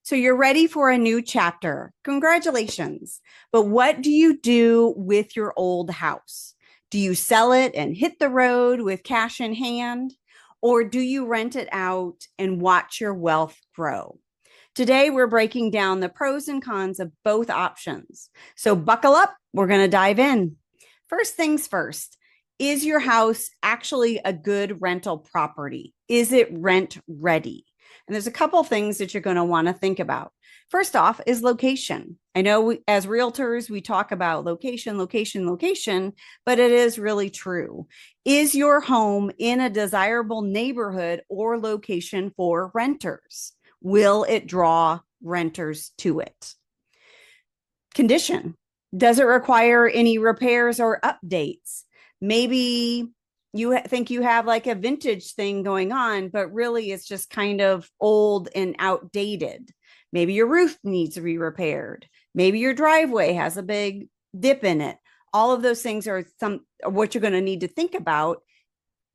So you're ready for a new chapter. Congratulations. But what do you do with your old house? Do you sell it and hit the road with cash in hand? Or do you rent it out and watch your wealth grow? Today, we're breaking down the pros and cons of both options. So buckle up. We're going to dive in. First things first, is your house actually a good rental property? Is it rent ready? And there's a couple things that you're going to want to think about. First off is location. I know as realtors, we talk about location, location, location, but it is really true. Is your home in a desirable neighborhood or location for renters? Will it draw renters to it? Condition. Does it require any repairs or updates? Maybe you think you have like a vintage thing going on, but really it's just kind of old and outdated. Maybe your roof needs to be repaired. Maybe your driveway has a big dip in it. All of those things are some what you're going to need to think about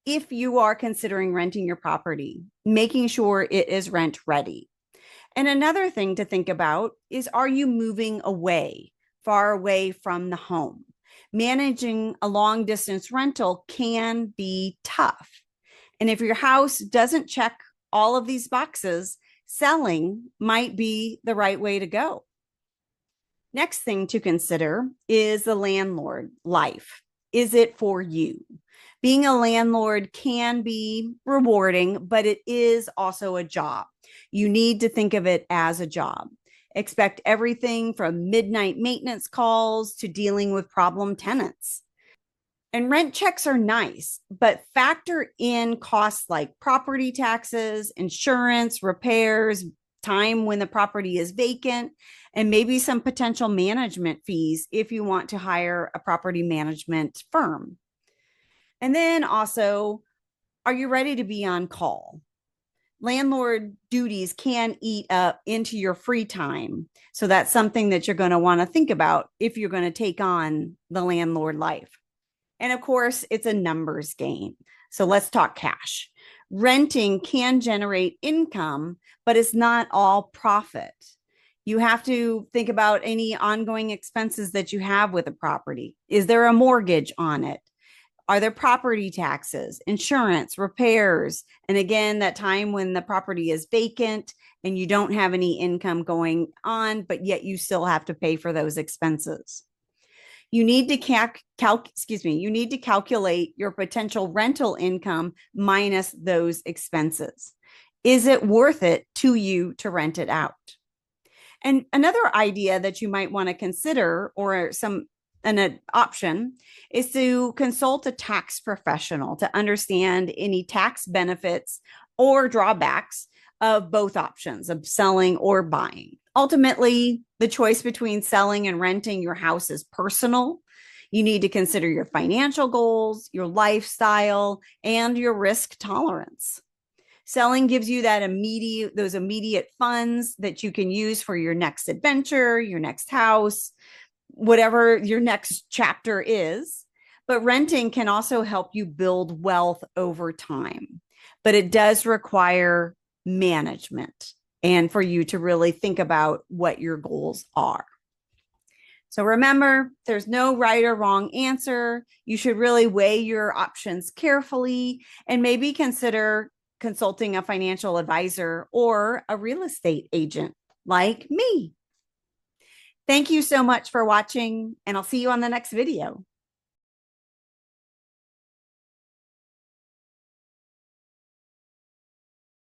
if you are considering renting your property, making sure it is rent ready. And another thing to think about is, are you moving away, far away from the home? Managing a long distance rental can be tough. And if your house doesn't check all of these boxes, selling might be the right way to go. Next thing to consider is the landlord life. Is it for you? Being a landlord can be rewarding, but it is also a job. You need to think of it as a job. Expect everything from midnight maintenance calls to dealing with problem tenants. And rent checks are nice, but factor in costs like property taxes, insurance, repairs, time when the property is vacant, and maybe some potential management fees if you want to hire a property management firm. And then also, are you ready to be on call? Landlord duties can eat up into your free time. So that's something that you're going to want to think about if you're going to take on the landlord life. And of course, it's a numbers game. So let's talk cash. Renting can generate income, but it's not all profit. You have to think about any ongoing expenses that you have with a property. Is there a mortgage on it? Are there property taxes, insurance, repairs? And again, that time when the property is vacant and you don't have any income going on, but yet you still have to pay for those expenses. You need to you need to calculate your potential rental income minus those expenses. Is it worth it to you to rent it out? And another idea that you might want to consider, or an option, is to consult a tax professional to understand any tax benefits or drawbacks of both options of selling or buying. Ultimately, the choice between selling and renting your house is personal. You need to consider your financial goals, your lifestyle, and your risk tolerance. Selling gives you those immediate funds that you can use for your next adventure, your next house, whatever your next chapter is. But renting can also help you build wealth over time. But it does require management and for you to really think about what your goals are. So remember, there's no right or wrong answer. You should really weigh your options carefully and maybe consider consulting a financial advisor or a real estate agent like me. Thank you so much for watching, and I'll see you on the next video.